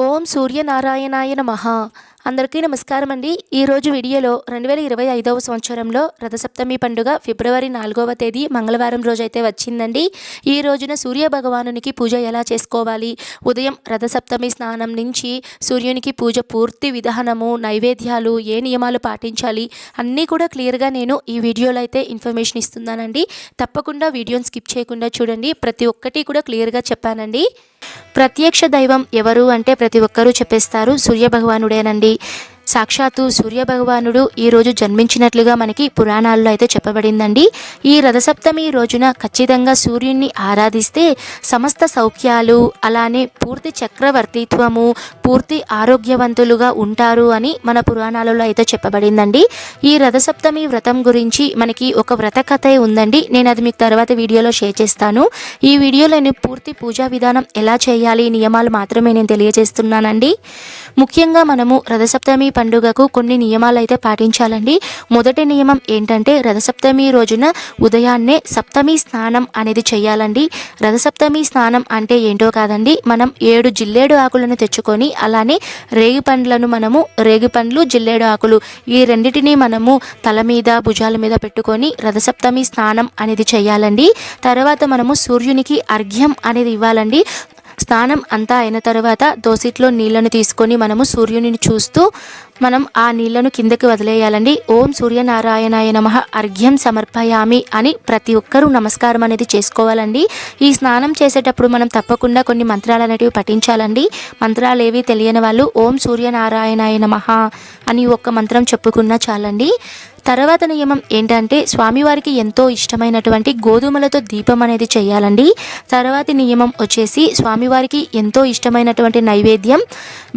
ఓం సూర్యనారాయణాయ నమః. అందరికీ నమస్కారం అండి. ఈరోజు వీడియోలో 2025వ సంవత్సరంలో రథసప్తమి పండుగ ఫిబ్రవరి 4వ తేదీ మంగళవారం రోజైతే వచ్చిందండి. ఈ రోజున సూర్య భగవానునికి పూజ ఎలా చేసుకోవాలి, ఉదయం రథసప్తమి స్నానం నుంచి సూర్యునికి పూజ పూర్తి విధానము, నైవేద్యాలు, ఏ నియమాలు పాటించాలి అన్నీ కూడా క్లియర్గా నేను ఈ వీడియోలో అయితే ఇన్ఫర్మేషన్ ఇస్తున్నానండి. తప్పకుండా వీడియోని స్కిప్ చేయకుండా చూడండి. ప్రతి ఒక్కటి కూడా క్లియర్గా చెప్పానండి. ప్రత్యక్ష దైవం ఎవరు అంటే ప్రతి ఒక్కరూ చెప్పేస్తారు, సూర్యభగవానుడేనండి. సాక్షాత్తు సూర్యభగవానుడు ఈరోజు జన్మించినట్లుగా మనకి పురాణాల్లో అయితే చెప్పబడిందండి. ఈ రథసప్తమి రోజున ఖచ్చితంగా సూర్యుడిని ఆరాధిస్తే సమస్త సౌఖ్యాలు, అలానే పూర్తి చక్రవర్తిత్వము, పూర్తి ఆరోగ్యవంతులుగా ఉంటారు అని మన పురాణాలలో అయితే చెప్పబడిందండి. ఈ రథసప్తమి వ్రతం గురించి మనకి ఒక వ్రత కథ ఉందండి. నేను అది మీకు తర్వాత వీడియోలో షేర్ చేస్తాను. ఈ వీడియోలో నేను పూర్తి పూజా విధానం ఎలా చేయాలి, నియమాలు మాత్రమే నేను తెలియజేస్తున్నానండి. ముఖ్యంగా మనము రథసప్తమి పండుగకు కొన్ని నియమాలు అయితే పాటించాలండి. మొదటి నియమం ఏంటంటే రథసప్తమి రోజున ఉదయాన్నే సప్తమి స్నానం అనేది చేయాలండి. రథసప్తమి స్నానం అంటే ఏంటో కాదండి, మనం 7 జిల్లేడు ఆకులను తెచ్చుకొని అలానే రేగిపండ్లు జిల్లేడు ఆకులు ఈ రెండింటినీ మనము తల మీద భుజాల మీద పెట్టుకొని రథసప్తమి స్నానం అనేది చేయాలండి. తర్వాత మనము సూర్యునికి అర్ఘ్యం అనేది ఇవ్వాలండి. స్నానం అంతా అయిన తర్వాత దోసిట్లో నీళ్లను తీసుకొని మనము సూర్యుని చూస్తూ మనం ఆ నీళ్లను కిందకి వదిలేయాలండి. ఓం సూర్యనారాయణాయ నమః అర్ఘ్యం సమర్పయామి అని ప్రతి ఒక్కరూ నమస్కారం అనేది చేసుకోవాలండి. ఈ స్నానం చేసేటప్పుడు మనం తప్పకుండా కొన్ని మంత్రాలు అనేటివి పఠించాలండి. మంత్రాలు ఏవి తెలియని వాళ్ళు ఓం సూర్యనారాయణాయ నమః అని ఒక్క మంత్రం చెప్పుకున్నా చాలండి. తర్వాత నియమం ఏంటంటే స్వామివారికి ఎంతో ఇష్టమైనటువంటి గోధుమలతో దీపం అనేది చేయాలండి. తర్వాతి నియమం వచ్చేసి స్వామివారికి ఎంతో ఇష్టమైనటువంటి నైవేద్యం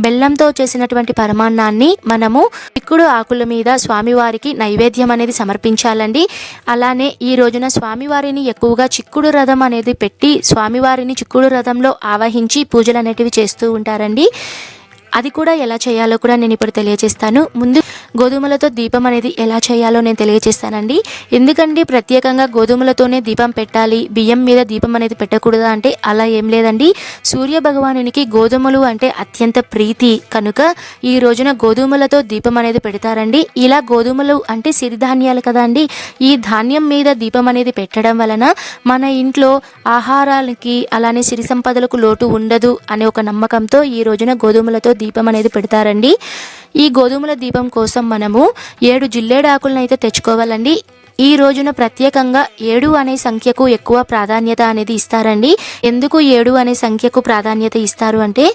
బెల్లంతో చేసినటువంటి పరమాన్నాన్ని మనము చిక్కుడు ఆకుల మీద స్వామివారికి నైవేద్యం అనేది సమర్పించాలండి. అలానే ఈ రోజున స్వామివారిని ఎక్కువగా చిక్కుడు రథం అనేది పెట్టి స్వామివారిని చిక్కుడు రథంలో ఆవహించి పూజలు అనేటివి చేస్తూ ఉంటారండి. అది కూడా ఎలా చేయాలో కూడా నేను ఇప్పుడు తెలియజేస్తాను. ముందు గోధుమలతో దీపం అనేది ఎలా చేయాలో నేను తెలియజేస్తానండి. ఎందుకంటే ప్రత్యేకంగా గోధుమలతోనే దీపం పెట్టాలి, బియ్యం మీద దీపం అనేది పెట్టకూడదా అంటే అలా ఏం లేదండి. సూర్య భగవానునికి గోధుమలు అంటే అత్యంత ప్రీతి కనుక ఈ రోజున గోధుమలతో దీపం అనేది పెడతారండి. ఇలా గోధుమలు అంటే సిరిధాన్యాలు కదా అండి. ఈ ధాన్యం మీద దీపం అనేది పెట్టడం వలన మన ఇంట్లో ఆహారాలకి అలానే సిరి సంపదలకు లోటు ఉండదు అనే ఒక నమ్మకంతో ఈ రోజున గోధుమలతో దీపం అనేది పెడతారండి. ఈ గోధుమల దీపం కోసం మనము 7 జిల్లేడు ఆకులను అయితే తెచ్చుకోవాలండి. ఈ రోజున ప్రత్యేకంగా 7 అనే సంఖ్యకు ఎక్కువ ప్రాధాన్యత అనేది ఇస్తారండి. ఎందుకు 7 అనే సంఖ్యకు ప్రాధాన్యత ఇస్తారు అంటే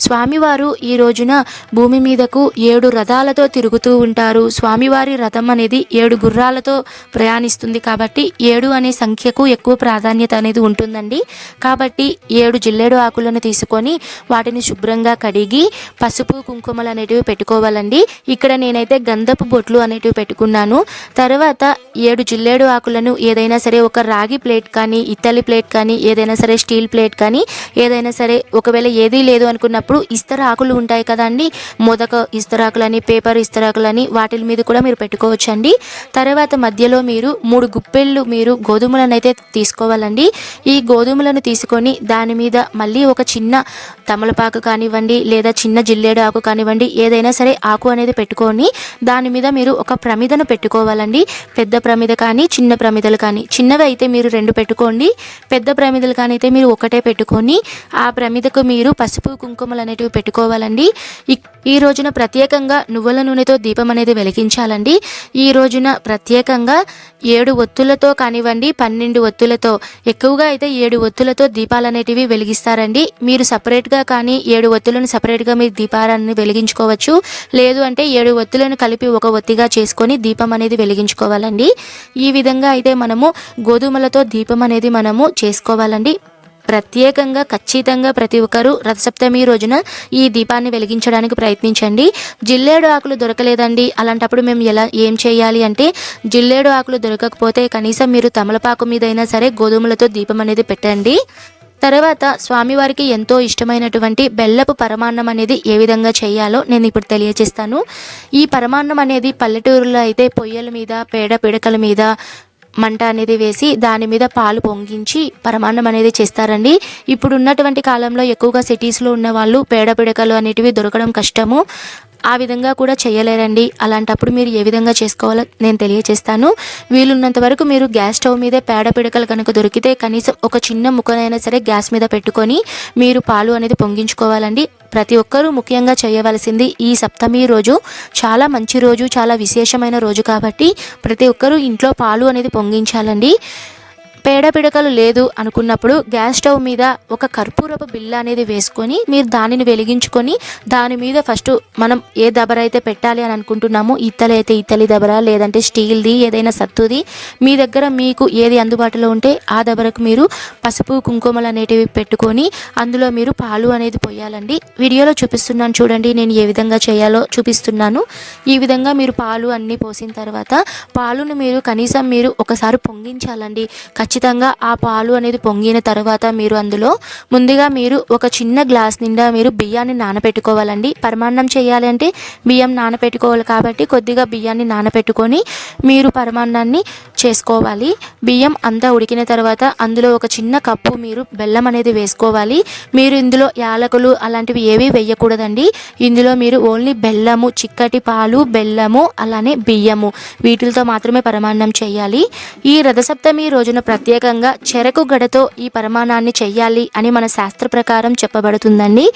స్వామివారు ఈ రోజున భూమి మీదకు 7 రథాలతో తిరుగుతూ ఉంటారు. స్వామివారి రథం అనేది 7 గుర్రాలతో ప్రయాణిస్తుంది కాబట్టి 7 అనే సంఖ్యకు ఎక్కువ ప్రాధాన్యత అనేది ఉంటుందండి. కాబట్టి 7 జిల్లేడు ఆకులను తీసుకొని వాటిని శుభ్రంగా కడిగి పసుపు కుంకుమలు అనేటివి పెట్టుకోవాలండి. ఇక్కడ నేనైతే గంధపు బొట్లు అనేటివి పెట్టుకున్నాను. తర్వాత 7 జిల్లేడు ఆకులను ఏదైనా సరే ఒక రాగి ప్లేట్ కానీ, ఇత్తలి ప్లేట్ కానీ, ఏదైనా సరే స్టీల్ ప్లేట్ కానీ ఏదైనా సరే, ఒకవేళ ఏదీ లేదు అనుకున్నప్పుడు ఇస్తర ఆకులు ఉంటాయి కదండి, మొదక ఇస్తరాకులని, పేపర్ ఇస్తరాకులని వాటి మీద కూడా మీరు పెట్టుకోవచ్చండి. తర్వాత మధ్యలో మీరు 3 గుప్పెళ్ళు మీరు గోధుమలను అయితే తీసుకోవాలండి. ఈ గోధుమలను తీసుకొని దాని మీద మళ్ళీ ఒక చిన్న తమలపాకు కానివ్వండి లేదా చిన్న జిల్లేడు ఆకు కానివ్వండి, ఏదైనా సరే ఆకు అనేది పెట్టుకొని దాని మీద మీరు ఒక ప్రమిదను పెట్టుకోవాలండి. పెద్ద ప్రమిద కానీ చిన్న ప్రమిదలు కానీ, చిన్నవి అయితే మీరు 2 పెట్టుకోండి, పెద్ద ప్రమిదలు కానీ అయితే మీరు ఒకటే పెట్టుకొని ఆ ప్రమిదకు మీరు పసుపు కుంకుమలు అనేటివి పెట్టుకోవాలండి. ఈ రోజున ప్రత్యేకంగా నువ్వుల నూనెతో దీపం అనేది వెలిగించాలండి. ఈ రోజున ప్రత్యేకంగా 7 ఒత్తులతో కానివ్వండి 12 ఒత్తులతో, ఎక్కువగా అయితే 7 ఒత్తులతో దీపాలు అనేటివి వెలిగిస్తారండి. మీరు సపరేట్గా కానీ 7 ఒత్తులను సపరేట్గా మీరు దీపాలను వెలిగించుకోవచ్చు. లేదు అంటే 7 ఒత్తులను కలిపి ఒక ఒత్తిగా చేసుకొని దీపం అనేది వెలిగించుకోవాలండి. ఈ విధంగా అయితే మనము గోధుమలతో దీపం అనేది మనము చేసుకోవాలండి. ప్రత్యేకంగా ఖచ్చితంగా ప్రతి ఒక్కరూ రథసప్తమి రోజున ఈ దీపాన్ని వెలిగించడానికి ప్రయత్నించండి. జిల్లేడు ఆకులు దొరకలేదండి అలాంటప్పుడు మేము ఏం చేయాలి అంటే, జిల్లేడు ఆకులు దొరకకపోతే కనీసం మీరు తమలపాకు మీదైనా సరే గోధుమలతో దీపం అనేది పెట్టండి. తర్వాత స్వామివారికి ఎంతో ఇష్టమైనటువంటి బెల్లపు పరమాన్నం అనేది ఏ విధంగా చేయాలో నేను ఇప్పుడు తెలియజేస్తాను. ఈ పరమాన్నం అనేది పల్లెటూరులో అయితే పొయ్యల మీద, పేడ పిడకల మీద మంట అనేది వేసి దాని మీద పాలు పొంగించి పరమాన్నం అనేది చేస్తారండి. ఇప్పుడు ఉన్నటువంటి కాలంలో ఎక్కువగా సిటీస్లో ఉన్న వాళ్ళు పేడ పిడకలు అనేటివి దొరకడం కష్టము. ఆ విధంగా కూడా చేయలేరండి. అలాంటప్పుడు మీరు ఏ విధంగా చేసుకోవాలో నేను తెలియజేస్తాను. వీలున్నంత వరకు మీరు గ్యాస్ స్టవ్ మీదే పేడ పిడకలు కనుక దొరికితే కనీసం ఒక చిన్న ముక్కనైనా సరే గ్యాస్ మీద పెట్టుకొని మీరు పాలు అనేది పొంగించుకోవాలండి. ప్రతి ఒక్కరూ ముఖ్యంగా చేయవలసింది ఈ సప్తమి రోజు చాలా మంచి రోజు, చాలా విశేషమైన రోజు కాబట్టి ప్రతి ఒక్కరూ ఇంట్లో పాలు అనేది పొంగించాలండి. పేడ పిడకలు లేదు అనుకున్నప్పుడు గ్యాస్ స్టవ్ మీద ఒక కర్పూరపు బిళ్ళ అనేది వేసుకొని మీరు దానిని వెలిగించుకొని దాని మీద ఫస్ట్ మనం ఏ దబర అయితే పెట్టాలి అని అనుకుంటున్నామో, ఇత్తలి అయితే ఇత్తలి దబర, లేదంటే స్టీల్ది ఏదైనా సత్తుది మీ దగ్గర మీకు ఏది అందుబాటులో ఉంటే ఆ దబరకు మీరు పసుపు కుంకుమలు అనేటివి పెట్టుకొని అందులో మీరు పాలు అనేది పోయాలండి. వీడియోలో చూపిస్తున్నాను చూడండి, నేను ఏ విధంగా చేయాలో చూపిస్తున్నాను. ఈ విధంగా మీరు పాలు అన్నీ పోసిన తర్వాత పాలును మీరు కనీసం మీరు ఒకసారి పొంగించాలండి. ఖచ్చితంగా ఆ పాలు అనేది పొంగిన తర్వాత మీరు అందులో ముందుగా మీరు ఒక చిన్న గ్లాస్ నిండా మీరు బియ్యాన్ని నానబెట్టుకోవాలండి. పరమాన్నం చేయాలి అంటే బియ్యం నానబెట్టుకోవాలి కాబట్టి కొద్దిగా బియ్యాన్ని నానబెట్టుకొని మీరు పరమాన్నాన్ని చేసుకోవాలి. బియ్యం అంతా ఉడికిన తర్వాత అందులో ఒక చిన్న కప్పు మీరు బెల్లం అనేది వేసుకోవాలి. మీరు ఇందులో యాలకులు అలాంటివి ఏవి వేయకూడదండి. ఇందులో మీరు ఓన్లీ బెల్లము, చిక్కటి పాలు, బెల్లము అలానే బియ్యము వీటితో మాత్రమే పరమాన్నం చేయాలి. ఈ రథసప్తమి రోజున ప్రత్యేకంగా చెరకు గడతో ఈ పరమాన్నాన్ని చెయ్యాలి అని మన శాస్త్ర ప్రకారం చెప్పబడుతుందండి.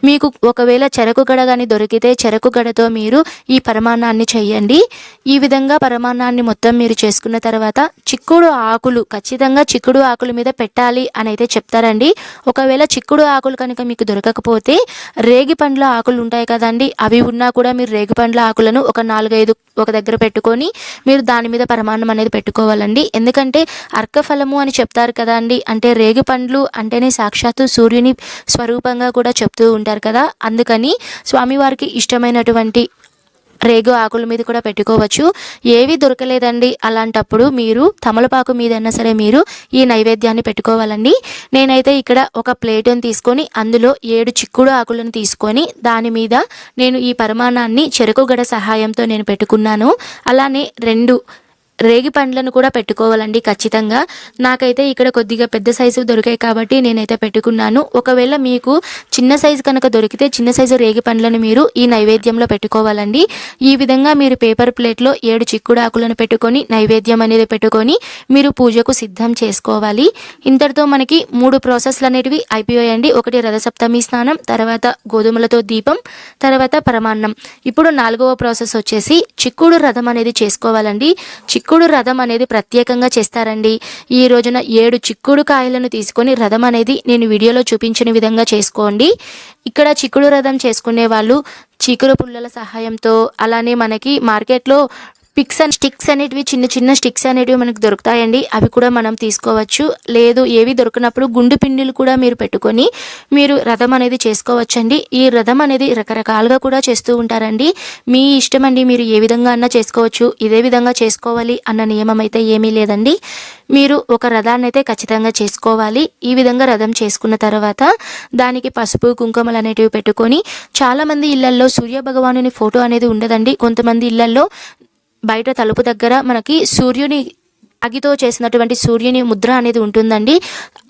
మీకు ఒకవేళ చెరకు గడ కానీ దొరికితే చెరకు గడతో మీరు ఈ పరమాన్నాన్ని చెయ్యండి. ఈ విధంగా పరమాన్నాన్ని మొత్తం మీరు చేసుకున్న తర్వాత చిక్కుడు ఆకులు, ఖచ్చితంగా చిక్కుడు ఆకుల మీద పెట్టాలి అని అయితే చెప్తారండి. ఒకవేళ చిక్కుడు ఆకులు కనుక మీకు దొరకకపోతే రేగి పండ్ల ఆకులు ఉంటాయి కదండి, అవి ఉన్నా కూడా మీరు రేగి పండ్ల ఆకులను ఒక 4-5 ఒక దగ్గర పెట్టుకొని మీరు దాని మీద పరమాన్నం అనేది పెట్టుకోవాలండి. ఎందుకంటే అర్కఫలము అని చెప్తారు కదా అండి, అంటే రేగి పండ్లు అంటేనే సాక్షాత్తు సూర్యుని స్వరూపంగా కూడా చెప్తూ ఉంటారు కదా. అందుకని స్వామివారికి ఇష్టమైనటువంటి రేగు ఆకుల మీద కూడా పెట్టుకోవచ్చు. ఏవి దొరకలేదండి అలాంటప్పుడు మీరు తమలపాకు మీదైనా సరే మీరు ఈ నైవేద్యాన్ని పెట్టుకోవాలండి. నేనైతే ఇక్కడ ఒక ప్లేటుని తీసుకొని అందులో 7 చిక్కుడు ఆకులను తీసుకొని దాని మీద నేను ఈ పరమాన్నాన్ని చెరకు గడ సహాయంతో నేను పెట్టుకున్నాను. అలానే 2 రేగి పండ్లను కూడా పెట్టుకోవాలండి ఖచ్చితంగా. నాకైతే ఇక్కడ కొద్దిగా పెద్ద సైజు దొరికాయి కాబట్టి నేనైతే పెట్టుకున్నాను. ఒకవేళ మీకు చిన్న సైజు కనుక దొరికితే చిన్న సైజు రేగి పండ్లను మీరు ఈ నైవేద్యంలో పెట్టుకోవాలండి. ఈ విధంగా మీరు పేపర్ ప్లేట్లో 7 చిక్కుడు ఆకులను పెట్టుకొని నైవేద్యం అనేది పెట్టుకొని మీరు పూజకు సిద్ధం చేసుకోవాలి. ఇంతటితో మనకి 3 ప్రాసెస్లు అనేటివి అయిపోయాయండి. ఒకటి రథసప్తమి స్నానం, తర్వాత గోధుమలతో దీపం, తర్వాత పరమాన్నం. ఇప్పుడు 4వ ప్రాసెస్ వచ్చేసి చిక్కుడు రథం అనేది చేసుకోవాలండి. చిక్కుడు రథం అనేది ప్రత్యేకంగా చేస్తారండి. ఈ రోజున 7 చిక్కుడు కాయలను తీసుకొని రథం అనేది నేను వీడియోలో చూపించిన విధంగా చేసుకోండి. ఇక్కడ చిక్కుడు రథం చేసుకునే వాళ్ళు చీకురు పుల్లల సహాయంతో, అలానే మనకి మార్కెట్లో పిక్స్ అండ్ స్టిక్స్ అనేటివి చిన్న చిన్న స్టిక్స్ అనేటివి మనకు దొరుకుతాయండి, అవి కూడా మనం తీసుకోవచ్చు. లేదు ఏవి దొరికినప్పుడు గుండు పిండిలు కూడా మీరు పెట్టుకొని మీరు రథం అనేది చేసుకోవచ్చండి. ఈ రథం అనేది రకరకాలుగా కూడా చేస్తూ ఉంటారండి, మీ ఇష్టం అండి. మీరు ఏ విధంగా అన్నా చేసుకోవచ్చు, ఇదే విధంగా చేసుకోవాలి అన్న నియమం అయితే ఏమీ లేదండి. మీరు ఒక రథాన్ని అయితే ఖచ్చితంగా చేసుకోవాలి. ఈ విధంగా రథం చేసుకున్న తర్వాత దానికి పసుపు కుంకుమలు అనేటివి పెట్టుకొని, చాలామంది ఇళ్లల్లో సూర్య భగవానుని ఫోటో అనేది ఉండదండి. కొంతమంది ఇళ్లల్లో బయట తలుపు దగ్గర మనకి సూర్యుని అగితో చేసినటువంటి సూర్యుని ముద్ర అనేది ఉంటుందండి.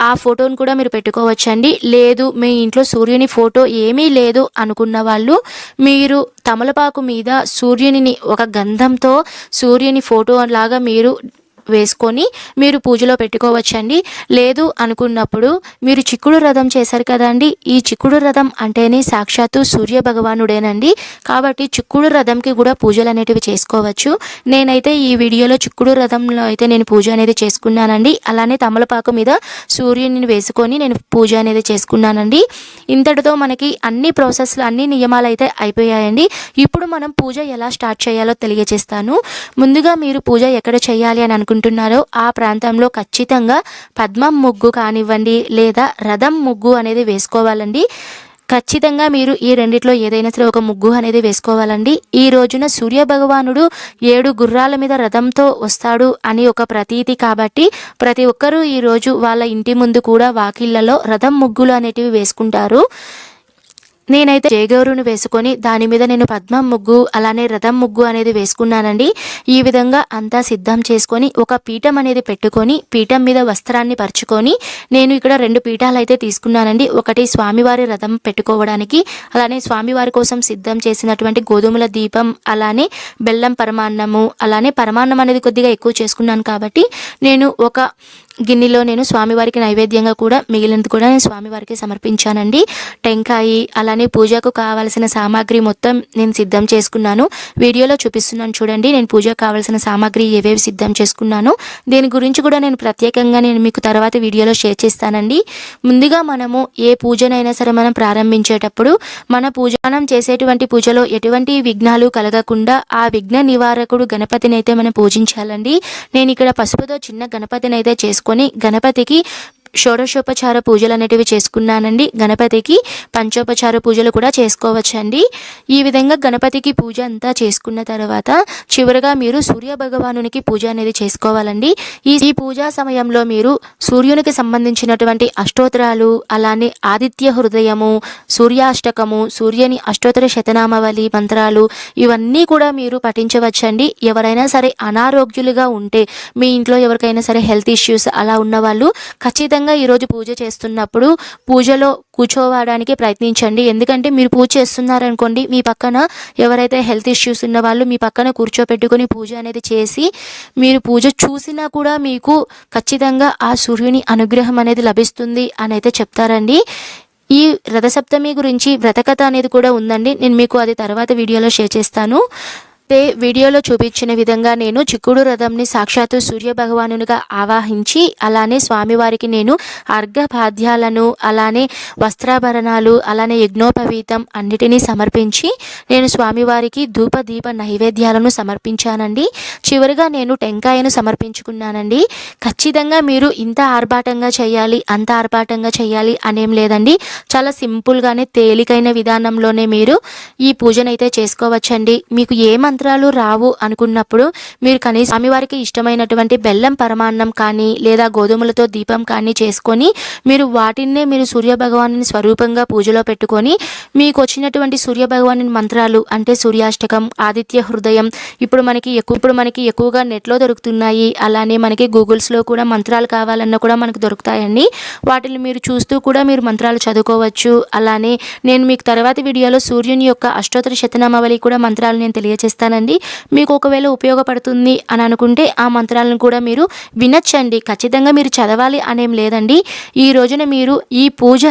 ఆ ఫోటోను కూడా మీరు పెట్టుకోవచ్చండి. లేదు మీ ఇంట్లో సూర్యుని ఫోటో ఏమీ లేదు అనుకున్న వాళ్ళు మీరు తమలపాకు మీద సూర్యుని ఒక గంధంతో సూర్యుని ఫోటో లాగా మీరు వేసుకొని మీరు పూజలో పెట్టుకోవచ్చండి. లేదు అనుకున్నప్పుడు మీరు చిక్కుడు రథం చేశారు కదండి, ఈ చిక్కుడు రథం అంటేనే సాక్షాత్తు సూర్య భగవానుడేనండి. కాబట్టి చిక్కుడు రథంకి కూడా పూజలు అనేటివి చేసుకోవచ్చు. నేనైతే ఈ వీడియోలో చిక్కుడు రథంలో అయితే నేను పూజ అనేది చేసుకున్నానండి. అలానే తమలపాకు మీద సూర్యుని వేసుకొని నేను పూజ అనేది చేసుకున్నానండి. ఇంతటితో మనకి అన్ని ప్రాసెస్లు, అన్ని నియమాలు అయితే అయిపోయాయండి. ఇప్పుడు మనం పూజ ఎలా స్టార్ట్ చేయాలో తెలియజేస్తాను. ముందుగా మీరు పూజ ఎక్కడ చేయాలి అని అనుకుంటున్నారో ఆ ప్రాంతంలో ఖచ్చితంగా పద్మం ముగ్గు కానివ్వండి లేదా రథం ముగ్గు అనేది వేసుకోవాలండి. ఖచ్చితంగా మీరు ఈ రెండిట్లో ఏదైనా సరే ఒక ముగ్గు అనేది వేసుకోవాలండి. ఈ రోజున సూర్య భగవానుడు 7 గుర్రాల మీద రథంతో వస్తాడు అని ఒక ప్రతీతి కాబట్టి ప్రతి ఒక్కరూ ఈరోజు వాళ్ళ ఇంటి ముందు కూడా వాకిళ్లలో రథం ముగ్గులు అనేటివి వేసుకుంటారు. నేనైతే జయగౌరును వేసుకొని దాని మీద నేను పద్మం ముగ్గు అలానే రథం ముగ్గు అనేది వేసుకున్నానండి. ఈ విధంగా అంతా సిద్ధం చేసుకొని ఒక పీఠం అనేది పెట్టుకొని పీఠం మీద వస్త్రాన్ని పరుచుకొని నేను ఇక్కడ 2 పీఠాలు అయితే తీసుకున్నానండి. ఒకటి స్వామివారి రథం పెట్టుకోవడానికి, అలానే స్వామివారి కోసం సిద్ధం చేసినటువంటి గోధుమల దీపం, అలానే బెల్లం పరమాన్నము, అలానే పరమాన్నం అనేది కొద్దిగా ఎక్కువ చేసుకున్నాను కాబట్టి నేను ఒక గిన్నెలో నేను స్వామివారికి నైవేద్యంగా కూడా మిగిలినది కూడా నేను స్వామివారికి సమర్పించానండి. టెంకాయి అలానే పూజకు కావాల్సిన సామాగ్రి మొత్తం నేను సిద్ధం చేసుకున్నాను. వీడియోలో చూపిస్తున్నాను చూడండి, నేను పూజకు కావాల్సిన సామాగ్రి ఏవేవి సిద్ధం చేసుకున్నాను. దీని గురించి కూడా నేను ప్రత్యేకంగా నేను మీకు తర్వాత వీడియోలో షేర్ చేస్తానండి. ముందుగా మనము ఏ పూజనైనా సరే మనం ప్రారంభించేటప్పుడు మనం చేసేటువంటి పూజలో ఎటువంటి విఘ్నాలు కలగకుండా ఆ విఘ్న నివారకుడు గణపతిని అయితే మనం పూజించాలండి. నేను ఇక్కడ పసుపుతో చిన్న గణపతిని అయితే చేసుకొని గణపతికి షోడశోపచార పూజలు అనేటివి చేసుకున్నానండి. గణపతికి పంచోపచార పూజలు కూడా చేసుకోవచ్చండి. ఈ విధంగా గణపతికి పూజ అంతా చేసుకున్న తర్వాత చివరిగా మీరు సూర్య భగవానునికి పూజ అనేది చేసుకోవాలండి. ఈ పూజా సమయంలో మీరు సూర్యునికి సంబంధించినటువంటి అష్టోత్తరాలు, అలానే ఆదిత్య హృదయము, సూర్యాష్టకము, సూర్యుని అష్టోత్తర శతనామావళి మంత్రాలు ఇవన్నీ కూడా మీరు పఠించవచ్చండి. ఎవరైనా సరే అనారోగ్యులుగా ఉంటే, మీ ఇంట్లో ఎవరికైనా సరే హెల్త్ ఇష్యూస్ అలా ఉన్నవాళ్ళు ఖచ్చితంగా ఈరోజు పూజ చేస్తున్నప్పుడు పూజలో కూర్చోవడానికి ప్రయత్నించండి. ఎందుకంటే మీరు పూజ చేస్తున్నారనుకోండి, మీ పక్కన ఎవరైతే హెల్త్ ఇష్యూస్ ఉన్న వాళ్ళు మీ పక్కన కూర్చోపెట్టుకొని పూజ అనేది చేసి మీరు పూజ చూసినా కూడా మీకు ఖచ్చితంగా ఆ సూర్యుని అనుగ్రహం అనేది లభిస్తుంది అని అయితే చెప్తారండి. ఈ రథసప్తమి గురించి వ్రతకథ అనేది కూడా ఉందండి. నేను మీకు అది తర్వాత వీడియోలో షేర్ చేస్తాను. వీడియోలో చూపించిన విధంగా నేను చిక్కుడు రథంని సాక్షాత్తు సూర్య భగవానునిగా ఆవాహించి అలానే స్వామివారికి నేను అర్ఘపాద్యాలను, అలానే వస్త్రాభరణాలు, అలానే యజ్ఞోపవీతం అన్నిటినీ సమర్పించి నేను స్వామివారికి ధూప దీప నైవేద్యాలను సమర్పించానండి. చివరిగా నేను టెంకాయను సమర్పించుకున్నానండి. ఖచ్చితంగా మీరు ఇంత ఆర్భాటంగా చేయాలి, అంత ఆర్భాటంగా చేయాలి అనేం లేదండి. చాలా సింపుల్గానే తేలికైన విధానంలోనే మీరు ఈ పూజనైతే చేసుకోవచ్చండి. మీకు ఏ మంత్రాలు రావు అనుకున్నప్పుడు మీరు కనీసం స్వామివారికి ఇష్టమైనటువంటి బెల్లం పరమాన్నం కానీ లేదా గోధుమలతో దీపం కానీ చేసుకొని మీరు వాటినే మీరు సూర్య భగవాను స్వరూపంగా పూజలో పెట్టుకొని మీకు వచ్చినటువంటి సూర్య భగవాను మంత్రాలు అంటే సూర్యాష్టకం, ఆదిత్య హృదయం ఇప్పుడు మనకి ఎక్కువగా నెట్లో దొరుకుతున్నాయి. అలానే మనకి గూగుల్స్లో కూడా మంత్రాలు కావాలన్నా కూడా మనకు దొరుకుతాయండి. వాటిని మీరు చూస్తూ కూడా మీరు మంత్రాలు చదువుకోవచ్చు. అలానే నేను మీకు తర్వాత వీడియోలో సూర్యుని యొక్క అష్టోత్తర శతనామావళి కూడా మంత్రాలు నేను తెలియజేస్తానండి. మీకు ఒకవేళ ఉపయోగపడుతుంది అని అనుకుంటే ఆ మంత్రాలను కూడా మీరు వినొచ్చండి. ఖచ్చితంగా మీరు చదవాలి అనేం లేదండి. ఈ రోజున మీరు ఈ పూజ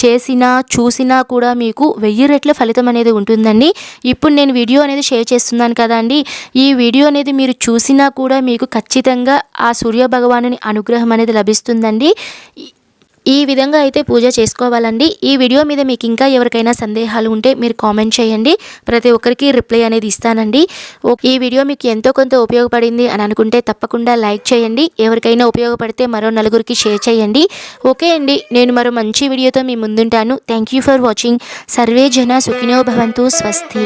చేసినా చూసినా కూడా మీకు 1000 రెట్ల ఫలితం అనేది ఉంటుందండి. ఇప్పుడు నేను వీడియో అనేది షేర్ చేస్తున్నాను కదండి, ఈ వీడియో అనేది మీరు చూసినా కూడా మీకు ఖచ్చితంగా ఆ సూర్య భగవానుని అనుగ్రహం అనేది లభిస్తుందండి. ఈ విధంగా అయితే పూజ చేసుకోవాలండి. ఈ వీడియో మీద మీకు ఇంకా ఎవరికైనా సందేహాలు ఉంటే మీరు కామెంట్ చేయండి. ప్రతి ఒక్కరికి రిప్లై అనేది ఇస్తానండి. ఈ వీడియో మీకు ఎంతో కొంత ఉపయోగపడింది అని అనుకుంటే తప్పకుండా లైక్ చేయండి. ఎవరికైనా ఉపయోగపడితే మరో నలుగురికి షేర్ చేయండి. ఓకే అండి, నేను మరో మంచి వీడియోతో మీ ముందుంటాను. Thank you for watching. సర్వే జన సుఖినో భవంతు. స్వస్తి.